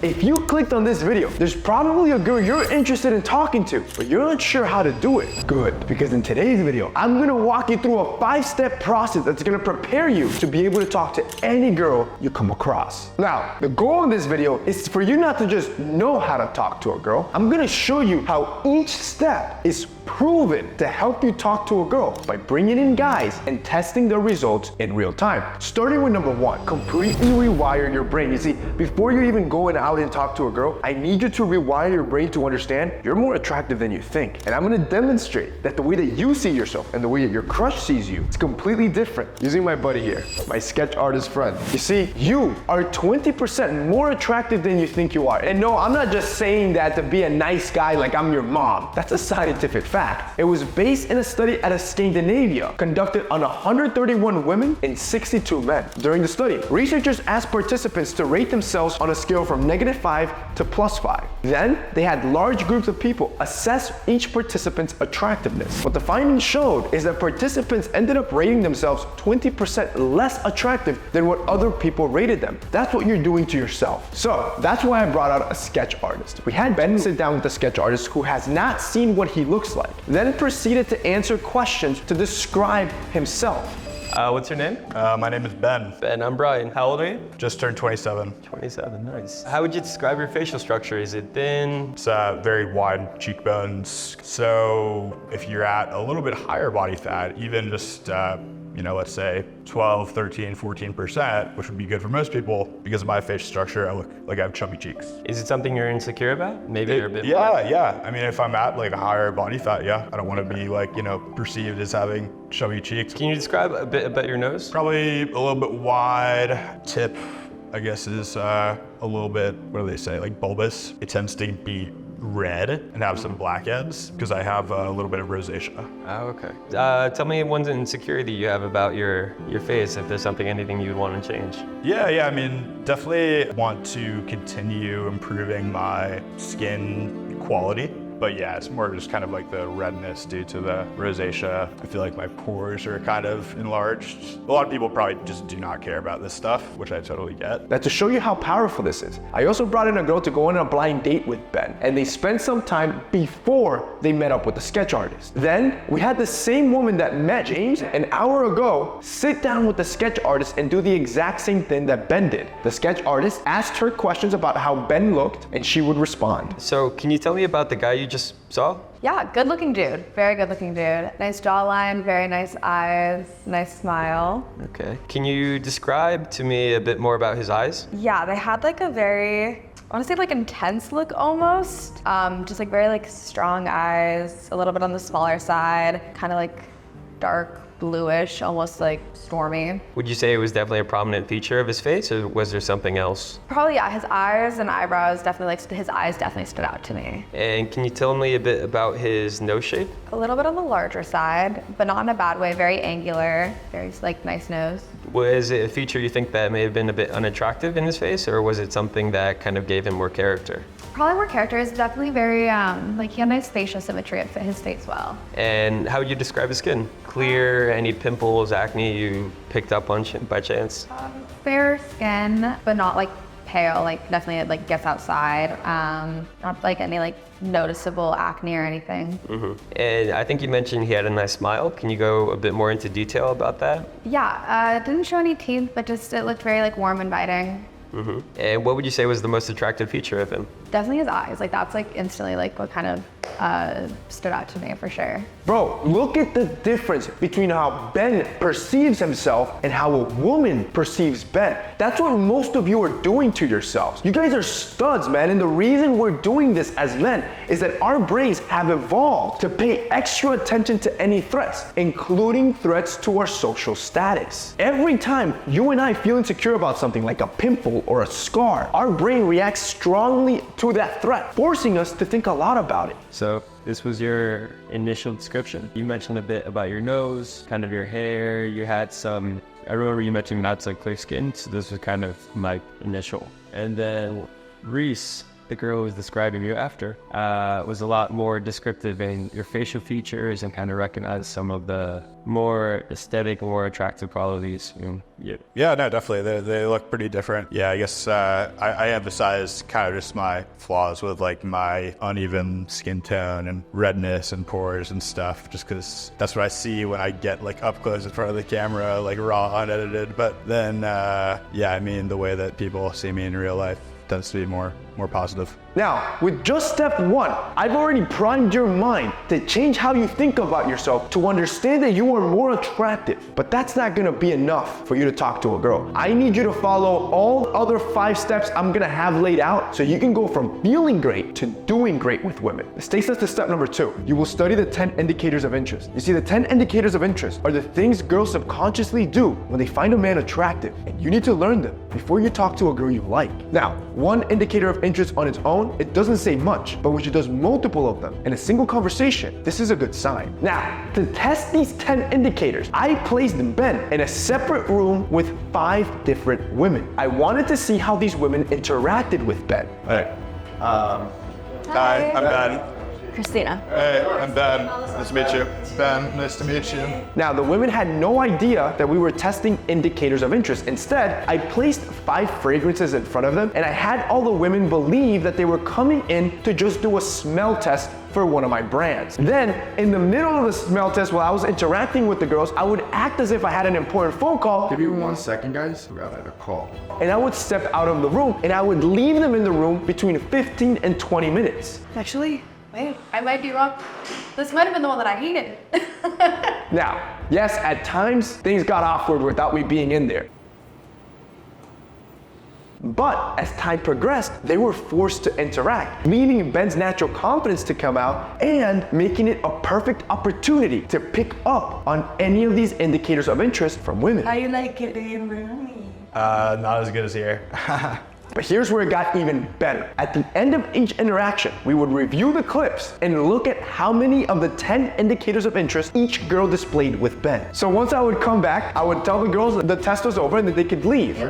If you clicked on this video, there's probably a girl you're interested in talking to, but you're not sure how to do it. Good, because in today's video, I'm gonna walk you through a 5-step process that's gonna prepare you to be able to talk to any girl you come across. Now, the goal of this video is for you not to just know how to talk to a girl. I'm gonna show you how each step is proven to help you talk to a girl by bringing in guys and testing their results in real time. Starting with number 1, completely rewire your brain. You see, before you even go out and talk to a girl, I need you to rewire your brain to understand you're more attractive than you think. And I'm gonna demonstrate that the way that you see yourself and the way that your crush sees you is completely different. Using my buddy here, my sketch artist friend. You see, you are 20% more attractive than you think you are. And no, I'm not just saying that to be a nice guy like I'm your mom. That's a scientific fact. It was based in a study out of Scandinavia, conducted on 131 women and 62 men. During the study, researchers asked participants to rate themselves on a scale from -5 to +5. Then, they had large groups of people assess each participant's attractiveness. What the findings showed is that participants ended up rating themselves 20% less attractive than what other people rated them. That's what you're doing to yourself. So, that's why I brought out a sketch artist. We had Ben sit down with a sketch artist who has not seen what he looks like, then proceeded to answer questions to describe himself. What's your name? My name is Ben. Ben, I'm Brian. How old are you? Just turned 27. 27, nice. How would you describe your facial structure? Is it thin? It's very wide cheekbones. So if you're at a little bit higher body fat, even just let's say 12, 13, 14%, which would be good for most people, because of my facial structure, I look like I have chubby cheeks. Is it something you're insecure about? Maybe you're a bit Yeah. I mean, if I'm at like a higher body fat, yeah, I don't want to be like, perceived as having chubby cheeks. Can you describe a bit about your nose? Probably a little bit wide. Tip, I guess, is a little bit, what do they say, like bulbous. It tends to be red and have some blackheads because I have a little bit of rosacea. Oh, okay. Tell me one insecurity you have about your face, if there's anything you'd want to change. Yeah, I mean, definitely want to continue improving my skin quality. But yeah, it's more just kind of like the redness due to the rosacea. I feel like my pores are kind of enlarged. A lot of people probably just do not care about this stuff, which I totally get. Now, to show you how powerful this is, I also brought in a girl to go on a blind date with Ben, and they spent some time before they met up with the sketch artist. Then, we had the same woman that met James an hour ago sit down with the sketch artist and do the exact same thing that Ben did. The sketch artist asked her questions about how Ben looked, and she would respond. So, can you tell me about the guy you just saw? Yeah, good looking dude. Very good looking dude. Nice jawline, very nice eyes, nice smile. Okay. Can you describe to me a bit more about his eyes? Yeah, they had like a very, I want to say like intense look almost. Just like very like strong eyes, a little bit on the smaller side, kind of like dark bluish, almost like stormy. Would you say it was definitely a prominent feature of his face, or was there something else? Probably, yeah, his eyes and eyebrows definitely, his eyes definitely stood out to me. And can you tell me a bit about his nose shape? A little bit on the larger side, but not in a bad way, very angular, very like nice nose. Was it a feature you think that may have been a bit unattractive in his face, or was it something that kind of gave him more character? Probably more character. Is definitely very, like he had nice facial symmetry. It fit his face well. And how would you describe his skin? Clear, any pimples, acne you picked up on by chance? Fair skin, but not like pale, like definitely like gets outside. Not like any like noticeable acne or anything. Mm-hmm. And I think you mentioned he had a nice smile. Can you go a bit more into detail about that? Yeah, it didn't show any teeth, but just it looked very like warm, inviting. Mm-hmm. And what would you say was the most attractive feature of him? Definitely his eyes. Like that's like instantly like what kind of stood out to me for sure. Bro, look at the difference between how Ben perceives himself and how a woman perceives Ben. That's what most of you are doing to yourselves. You guys are studs, man, and the reason we're doing this as men is that our brains have evolved to pay extra attention to any threats, including threats to our social status. Every time you and I feel insecure about something like a pimple or a scar, our brain reacts strongly to that threat, forcing us to think a lot about it. So this was your initial description. You mentioned a bit about your nose, kind of your hair. You had some, I remember you mentioning not so clear skin, so this was kind of my initial. And then Reese, the girl who was describing you after was a lot more descriptive in your facial features and kind of recognized some of the more aesthetic, more attractive qualities. Yeah, no, definitely. They look pretty different. Yeah, I guess I emphasize kind of just my flaws with like my uneven skin tone and redness and pores and stuff, just because that's what I see when I get like up close in front of the camera, like raw, unedited. But then, yeah, I mean, the way that people see me in real life tends to be more positive. Now, with just step 1, I've already primed your mind to change how you think about yourself to understand that you are more attractive. But that's not gonna be enough for you to talk to a girl. I need you to follow all other 5 steps I'm gonna have laid out so you can go from feeling great to doing great with women. This takes us to step number 2. You will study the 10 indicators of interest. You see, the 10 indicators of interest are the things girls subconsciously do when they find a man attractive, and you need to learn them before you talk to a girl you like. Now, one indicator of interest on its own, it doesn't say much, but when she does multiple of them in a single conversation, this is a good sign. Now, to test these 10 indicators, I placed Ben in a separate room with 5 different women. I wanted to see how these women interacted with Ben. Hey. Hi, I'm Ben. Christina. Hey, I'm Ben. Nice to meet you. Ben, nice to meet you. Now, the women had no idea that we were testing indicators of interest. Instead, I placed 5 fragrances in front of them, and I had all the women believe that they were coming in to just do a smell test for one of my brands. Then, in the middle of the smell test, while I was interacting with the girls, I would act as if I had an important phone call. Give me 1 second, guys. We got a call. And I would step out of the room, and I would leave them in the room between 15 and 20 minutes. Actually, wait, I might be wrong. This might have been the one that I hated. Now, yes, at times, things got awkward without me being in there. But as time progressed, they were forced to interact, leaving Ben's natural confidence to come out and making it a perfect opportunity to pick up on any of these indicators of interest from women. How you like it, baby? Not as good as here. But here's where it got even better. At the end of each interaction, we would review the clips and look at how many of the 10 indicators of interest each girl displayed with Ben. So once I would come back, I would tell the girls that the test was over and that they could leave. All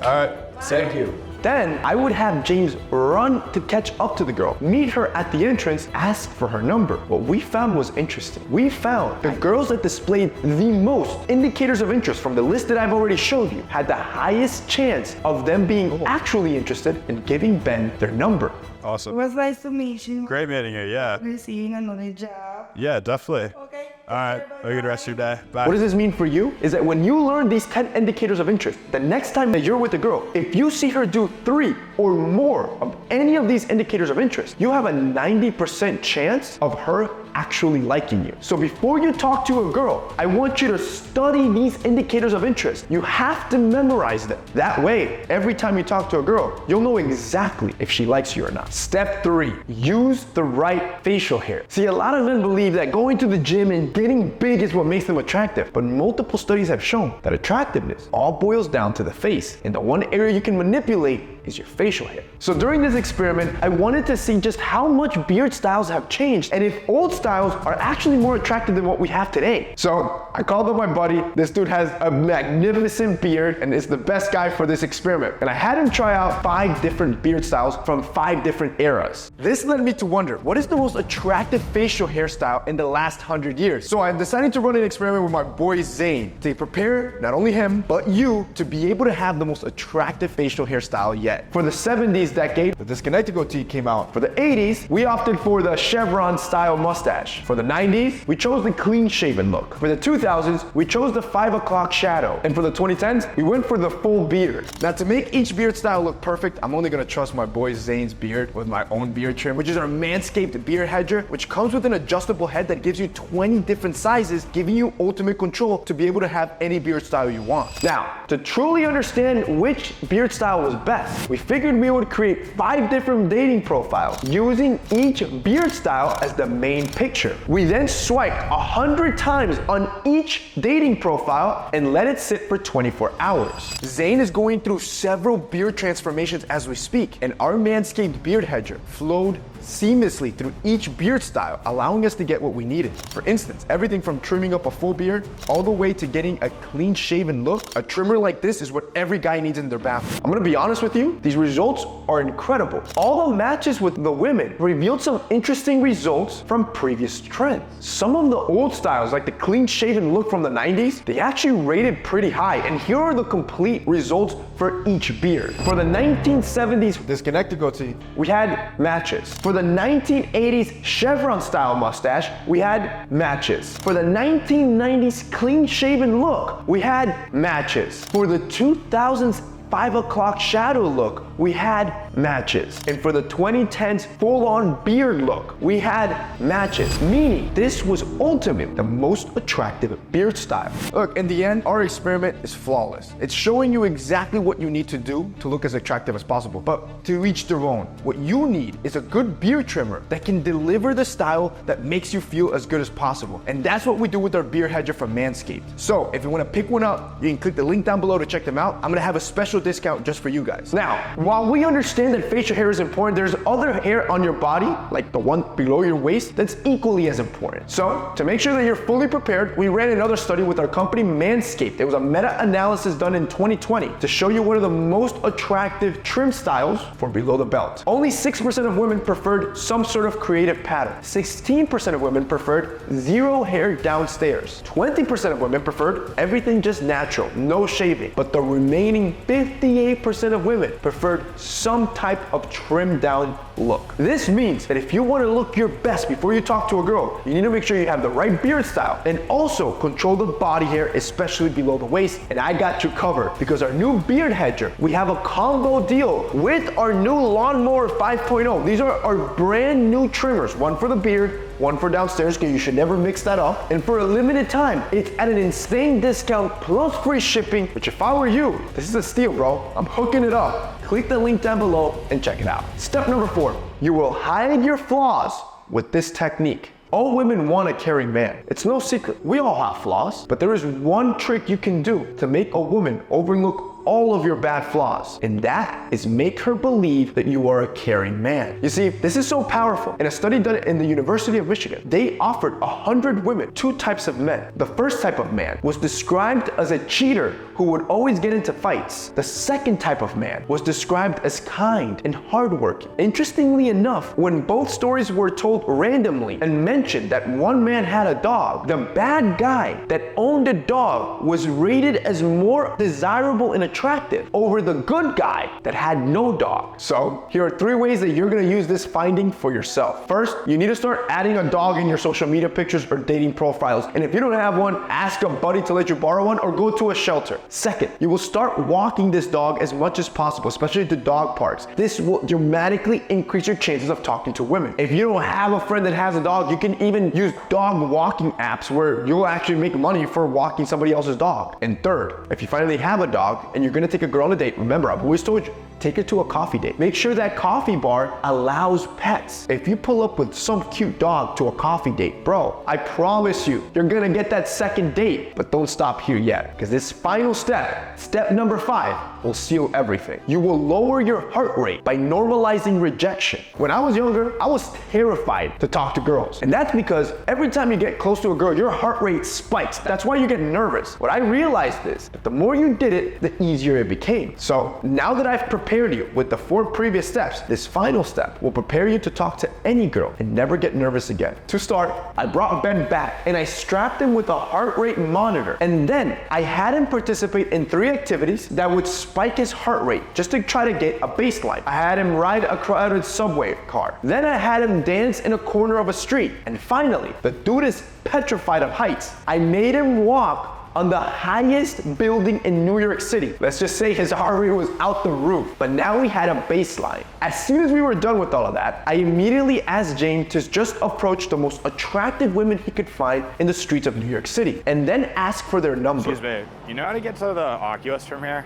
right. Thank you. Then I would have James run to catch up to the girl, meet her at the entrance, ask for her number. What we found was interesting. We found the girls that displayed the most indicators of interest from the list that I've already showed you had the highest chance of them being actually interested in giving Ben their number. Awesome. It was nice to meet you. Great meeting you, yeah. We'll see you in another job. Yeah, definitely. Okay. All right. Have a good rest of your day. Bye. What does this mean for you? Is that when you learn these 10 indicators of interest, the next time that you're with a girl, if you see her do 3 or more of any of these indicators of interest, you have a 90% chance of her actually liking you. So before you talk to a girl, I want you to study these indicators of interest. You have to memorize them. That way, every time you talk to a girl, you'll know exactly if she likes you or not. Step 3, use the right facial hair. See, a lot of men believe that going to the gym and getting big is what makes them attractive, but multiple studies have shown that attractiveness all boils down to the face, and the one area you can manipulate is your facial hair. So during this experiment, I wanted to see just how much beard styles have changed and if old styles are actually more attractive than what we have today. So I called up my buddy. This dude has a magnificent beard and is the best guy for this experiment. And I had him try out 5 different beard styles from 5 different eras. This led me to wonder, what is the most attractive facial hairstyle in the last 100 years? So I decided to run an experiment with my boy Zane to prepare not only him, but you to be able to have the most attractive facial hairstyle yet. For the 70s decade, the disconnected goatee came out. For the 80s, we opted for the chevron style mustache. For the 90s, we chose the clean shaven look. For the 2000s, we chose the 5 o'clock shadow. And for the 2010s, we went for the full beard. Now to make each beard style look perfect, I'm only gonna trust my boy Zane's beard with my own beard trim, which is our Manscaped beard hedger, which comes with an adjustable head that gives you 20 different sizes, giving you ultimate control to be able to have any beard style you want. Now, to truly understand which beard style was best, we figured we would create 5 different dating profiles using each beard style as the main picture. We then swiped 100 times on each dating profile and let it sit for 24 hours. Zane is going through several beard transformations as we speak, and our Manscaped beard hedger flowed seamlessly through each beard style, allowing us to get what we needed. For instance, everything from trimming up a full beard all the way to getting a clean shaven look. A trimmer like this is what every guy needs in their bathroom. I'm gonna be honest with you, these results are incredible. Although matches with the women revealed some interesting results from previous trends. Some of the old styles, like the clean shaven look from the 90s, they actually rated pretty high, and here are the complete results for each beard. For the 1970s disconnected goatee, we had matches. For the 1980s chevron style mustache, we had matches. For the 1990s clean shaven look, we had matches. For the 2000s 5 o'clock shadow look, we had matches. And for the 2010s full-on beard look, we had matches, meaning this was ultimately the most attractive beard style. Look, in the end, our experiment is flawless. It's showing you exactly what you need to do to look as attractive as possible, but to each their own. What you need is a good beard trimmer that can deliver the style that makes you feel as good as possible. And that's what we do with our beard hedger from Manscaped. So if you want to pick one up, you can click the link down below to check them out. I'm gonna have a special discount just for you guys. Now, while we understand that facial hair is important, there's other hair on your body, like the one below your waist, that's equally as important. So, to make sure that you're fully prepared, we ran another study with our company Manscaped. It was a meta-analysis done in 2020 to show you what are the most attractive trim styles for below the belt. Only 6% of women preferred some sort of creative pattern. 16% of women preferred zero hair downstairs. 20% of women preferred everything just natural, no shaving. But the remaining 58% of women preferred some type of trimmed down look. This means that if you want to look your best before you talk to a girl, you need to make sure you have the right beard style and also control the body hair, especially below the waist. And I got you covered because our new beard hedger, we have a combo deal with our new Lawnmower 5.0. These are our brand new trimmers, one for the beard, one for downstairs, because you should never mix that up. And for a limited time, it's at an insane discount plus free shipping, which if I were you, this is a steal, bro. I'm hooking it up. Click the link down below and check it out. Step number 4, you will hide your flaws with this technique. All women want a caring man. It's no secret. We all have flaws, but there is one trick you can do to make a woman overlook all of your bad flaws, and that is make her believe that you are a caring man. You see, this is so powerful. In a study done in the University of Michigan, they offered 100 women 2 types of men. The first type of man was described as a cheater who would always get into fights. The second type of man was described as kind and hardworking. Interestingly enough, when both stories were told randomly and mentioned that one man had a dog, the bad guy that owned a dog was rated as more desirable and attractive over the good guy that had no dog. So here are 3 ways that you're gonna use this finding for yourself. First, you need to start adding a dog in your social media pictures or dating profiles. And if you don't have one, ask a buddy to let you borrow one or go to a shelter. Second, you will start walking this dog as much as possible, especially the dog parks. This will dramatically increase your chances of talking to women. If you don't have a friend that has a dog, you can even use dog walking apps where you'll actually make money for walking somebody else's dog. And third, if you finally have a dog and you're gonna take a girl on a date, remember, I've always told you, take her to a coffee date. Make sure that coffee bar allows pets. If you pull up with some cute dog to a coffee date, bro, I promise you, you're gonna get that second date. But don't stop here yet, because this final step, step number 5, will seal everything. You will lower your heart rate by normalizing rejection. When I was younger, I was terrified to talk to girls. And that's because every time you get close to a girl, your heart rate spikes. That's why you get nervous. What I realized is that the more you did it, the easier it became. So now that I've prepared you with the 4 previous steps, this final step will prepare you to talk to any girl and never get nervous again. To start, I brought Ben back and I strapped him with a heart rate monitor. And then I had him participate in 3 activities that would spike his heart rate just to try to get a baseline. I had him ride a crowded subway car. Then I had him dance in a corner of a street. And finally, the dude is petrified of heights. I made him walk on the highest building in New York City. Let's just say his heart rate was out the roof, but now we had a baseline. As soon as we were done with all of that, I immediately asked James to just approach the most attractive women he could find in the streets of New York City, and then ask for their number. Excuse me, you know how to get to the Oculus from here?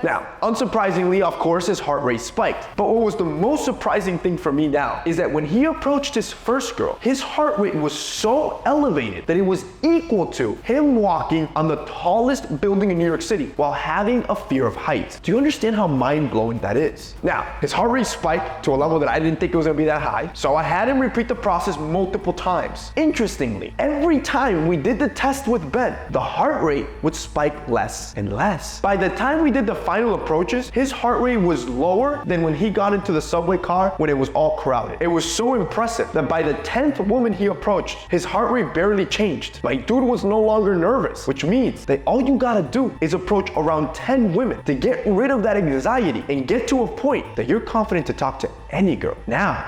Now, unsurprisingly, of course, his heart rate spiked. But what was the most surprising thing for me now is that when he approached his first girl, his heart rate was so elevated that it was equal to him walking on the tallest building in New York City while having a fear of heights. Do you understand how mind-blowing that is? Now, his heart rate spiked to a level that I didn't think it was gonna be that high, so I had him repeat the process multiple times. Interestingly, every time we did the test with Ben, the heart rate would spike less and less. By the time we did the final approaches, his heart rate was lower than when he got into the subway car when it was all crowded. It was so impressive that by the 10th woman he approached, his heart rate barely changed. Like, dude was no longer nervous, which means that all you gotta do is approach around 10 women to get rid of that anxiety and get to a point that you're confident to talk to any girl. Now,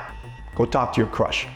go talk to your crush.